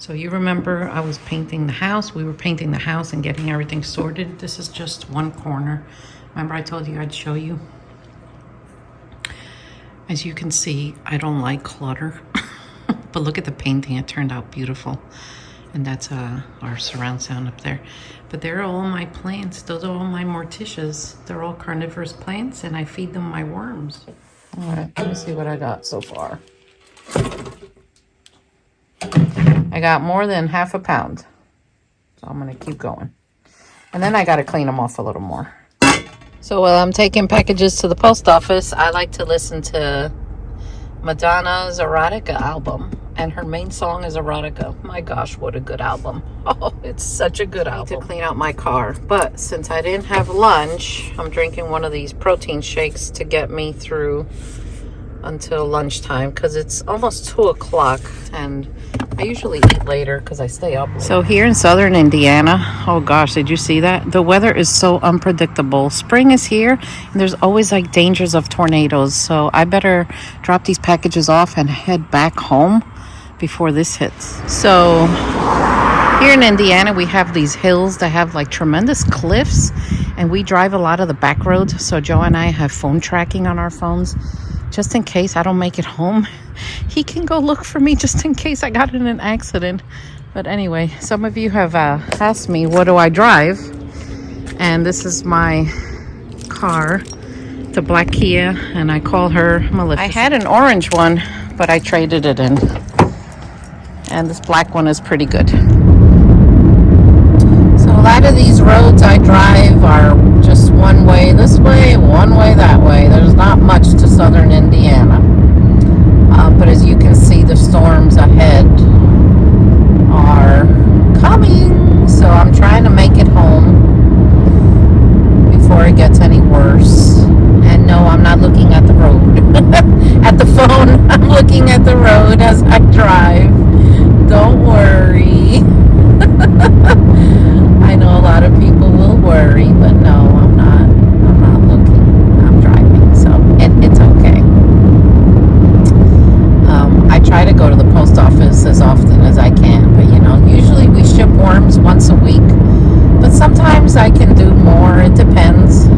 So you remember I was painting the house. We were painting the house and getting everything sorted. This is just one corner. Remember I told you I'd show you? As you can see, I don't like clutter. But look at the painting. It turned out beautiful. And that's our surround sound up there. But they're all my plants. Those are all my morticias. They're all carnivorous plants, and I feed them my worms. All right, let me see what I got so far. I got more than half a pound. So I'm going to keep going. And then I got to clean them off a little more. So while I'm taking packages to the post office, I like to listen to Madonna's Erotica album. And her main song is Erotica. My gosh, what a good album. Oh, it's such a good album. I need to clean out my car. But since I didn't have lunch, I'm drinking one of these protein shakes to get me through until lunchtime, because it's almost 2 o'clock and I usually eat later because I stay up late. So here in southern Indiana, oh gosh, did you see that? The weather is so unpredictable. Spring is here and there's always like dangers of tornadoes. So I better drop these packages off and head back home before this hits. So here in Indiana, we have these hills that have like tremendous cliffs, and we drive a lot of the back roads. So Joe and I have phone tracking on our phones just in case I don't make it home. He can go look for me just in case I got in an accident. But anyway, some of you have asked me, what do I drive? And this is my car, the black Kia, and I call her Maleficent. I had an orange one, but I traded it in. And this black one is pretty good. So a lot of these roads I drive are just one way this way, one way that way. There's not much to southern Indiana. But as you can see, the storms ahead are coming. So I'm trying to make it home before it gets any worse. And no, I'm not looking at the road. At the phone, I'm looking at the road as I drive. Don't worry. I know a lot of people will worry, but no, I'm not looking. I'm driving, so it's okay. I try to go to the post office as often as I can, but usually we ship worms once a week, but sometimes I can do more. It depends,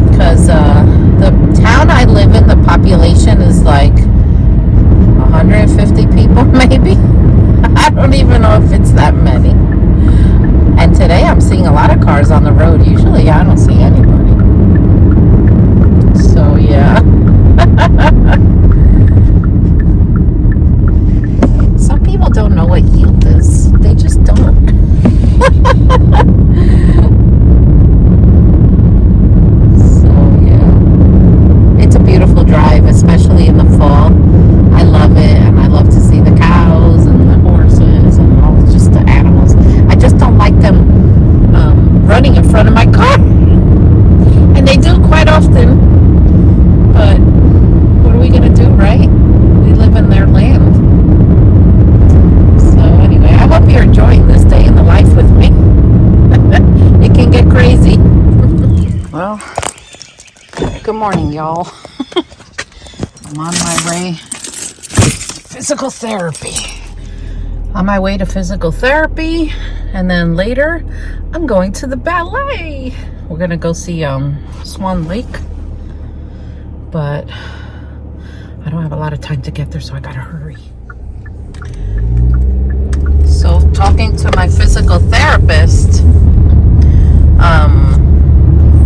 because the town I live in, the population is like 150 people maybe. I don't even know if it's that many. And today I'm seeing a lot of cars on the road. Usually I don't see anybody. So yeah. Some people don't know what yield is. They just don't. So yeah. It's a beautiful drive, especially in the fall. I love it, and I love to see the cows and the horses and all just the animals. I just don't like them running in front of my car, and they do quite often. But what are we gonna do, right? We live in their land. So anyway, I hope you're enjoying this day in the life with me. It can get crazy. Well, good morning, y'all. I'm on my way. Physical therapy. On my way to physical therapy, and then later I'm going to the ballet. We're gonna go see Swan Lake, but I don't have a lot of time to get there, so I gotta hurry. So talking to my physical therapist,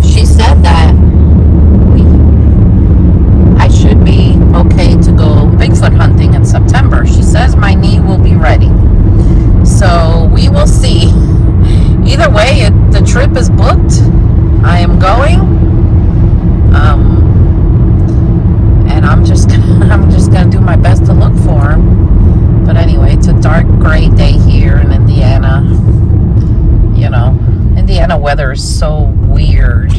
she said that I should be okay to go Bigfoot hunting in September. She says my knee will be ready. So we will see. Either way, the trip is booked. I am going. And I'm just gonna do my best to look for him. But anyway, it's a dark gray day here in Indiana. Indiana weather is so weird.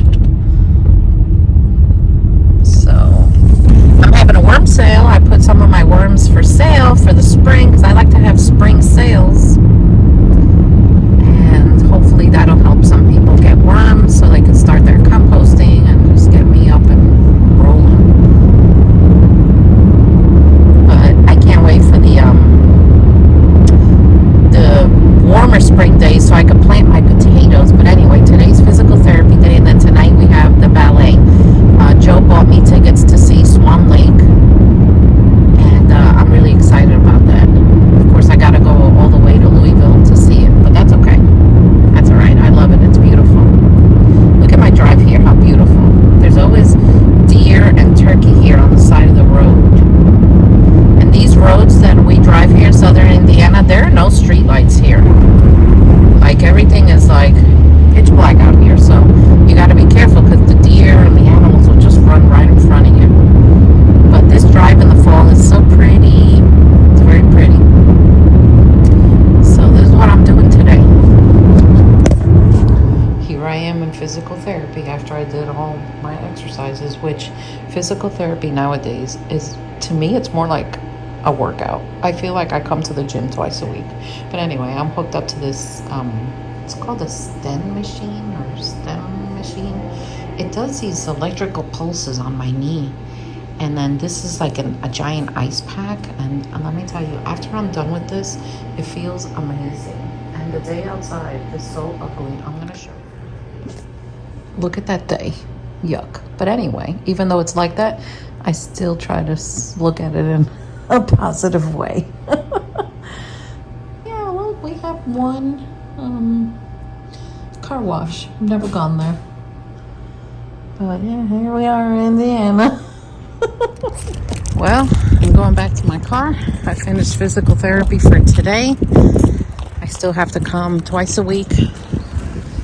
So I'm having a worm sale. I put some of my worms for sale for the spring, because I like to have spring sales. And hopefully that'll help some people get worms so they can start their composting and just get me up and rolling. But I can't wait for the therapy after I did all my exercises, which physical therapy nowadays is, to me, it's more like a workout. I feel like I come to the gym twice a week. But anyway, I'm hooked up to this, it's called a STEM machine or STEM machine. It does these electrical pulses on my knee. And then this is like a giant ice pack. And let me tell you, after I'm done with this, it feels amazing. And the day outside is so ugly. I'm going to show you. Look at that day. Yuck. But anyway, even though it's like that, I still try to look at it in a positive way. Yeah, well, we have one car wash. I've never gone there. But yeah, here we are in Indiana. Well, I'm going back to my car. I finished physical therapy for today. I still have to come twice a week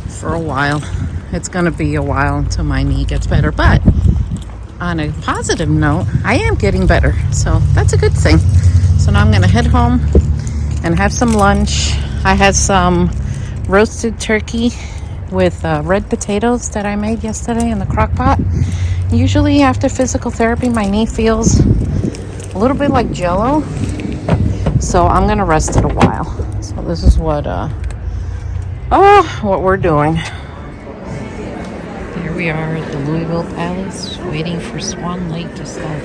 for a while. It's going to be a while until my knee gets better. But on a positive note, I am getting better. So that's a good thing. So now I'm going to head home and have some lunch. I had some roasted turkey with red potatoes that I made yesterday in the crock pot. Usually after physical therapy, my knee feels a little bit like Jell-O. So I'm going to rest it a while. So this is what we're doing. Here we are at the Louisville Palace, waiting for Swan Lake to start.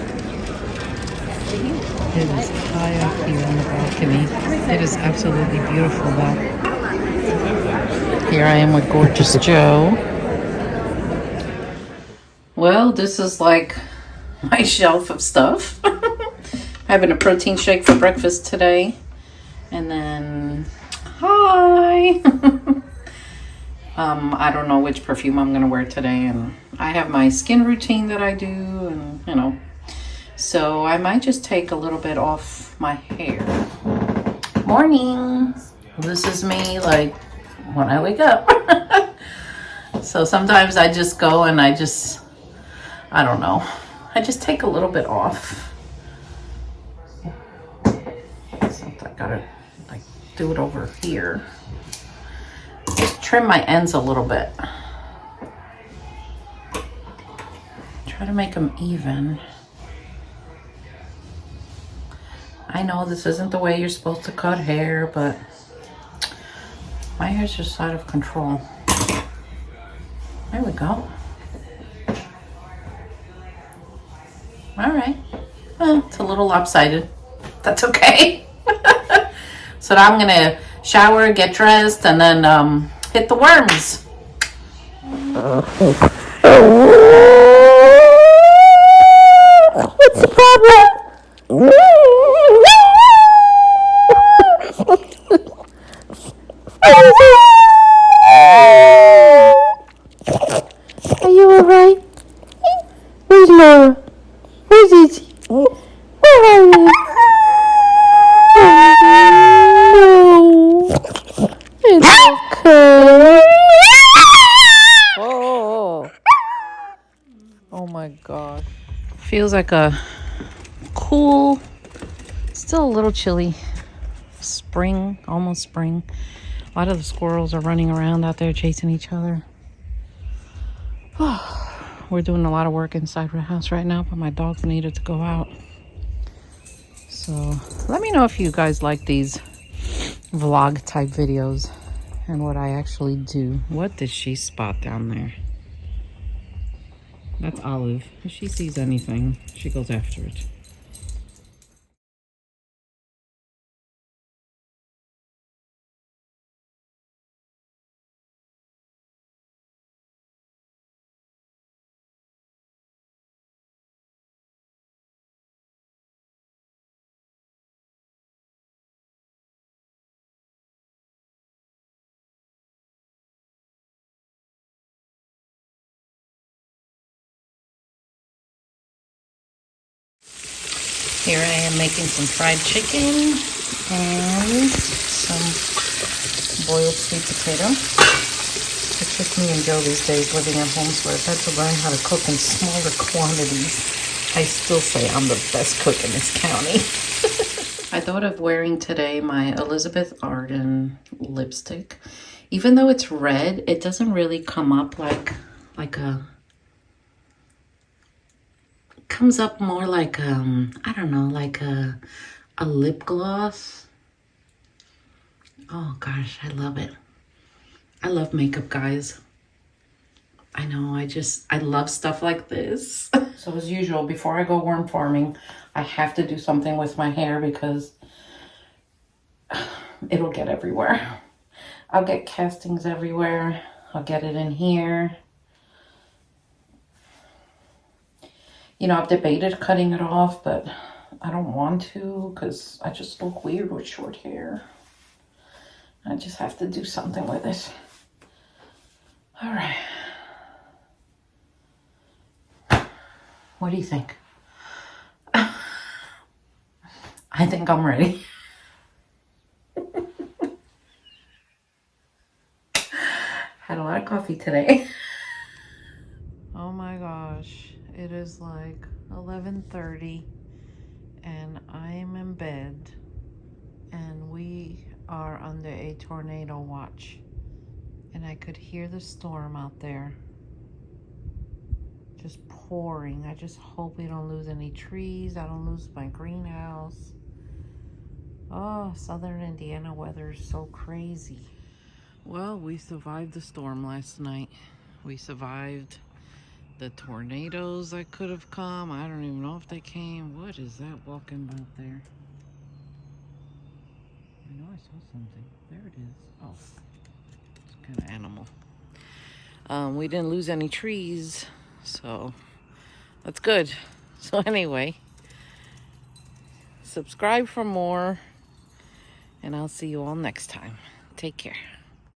It is high up here on the balcony. It is absolutely beautiful though. Here I am with Gorgeous Joe. Well, this is like my shelf of stuff. Having a protein shake for breakfast today. And then, hi! I don't know which perfume I'm going to wear today. And I have my skin routine that I do. And, you know. So I might just take a little bit off my hair. Morning! This is me, like, when I wake up. So sometimes I just go and I don't know. I just take a little bit off. So I gotta like do it over here. Just trim my ends a little bit. Try to make them even. I know this isn't the way you're supposed to cut hair, but my hair's just out of control. There we go. All right. Well, it's a little lopsided. That's okay. So now I'm going to shower, get dressed, and then hit the worms. What's the problem? Are you alright? Where's Laura? Where's Izzy? Where are you? No. It's okay. Oh. Oh my God. Feels like a cool, still a little chilly spring, almost spring. A lot of the squirrels are running around out there chasing each other. We're doing a lot of work inside the house right now, but my dogs needed to go out. So let me know if you guys like these vlog type videos and what I actually do. What did she spot down there? That's Olive. If she sees anything, she goes after it. Here I am making some fried chicken and some boiled sweet potato. It's just me and Joe these days living at home, so I've had to learn how to cook in smaller quantities. I still say I'm the best cook in this county. I thought of wearing today my Elizabeth Arden lipstick. Even though it's red, it doesn't really come up like like a, comes up more like, I don't know, like a lip gloss. Oh gosh, I love it. I love makeup, guys. I know, I love stuff like this. So as usual, before I go worm farming, I have to do something with my hair because it'll get everywhere. I'll get castings everywhere. I'll get it in here. You know, I've debated cutting it off, but I don't want to because I just look weird with short hair. I just have to do something with it. All right. What do you think? I think I'm ready. Had a lot of coffee today. Oh my gosh. It is like 11:30 and I'm in bed and we are under a tornado watch. And I could hear the storm out there. Just pouring. I just hope we don't lose any trees. I don't lose my greenhouse. Oh, southern Indiana weather is so crazy. Well, we survived the storm last night. We survived the tornadoes that could have come. I don't even know if they came. What is that walking out there? I know I saw something. There it is. Oh, it's kind of animal. We didn't lose any trees, so that's good. So anyway, subscribe for more, and I'll see you all next time. Take care.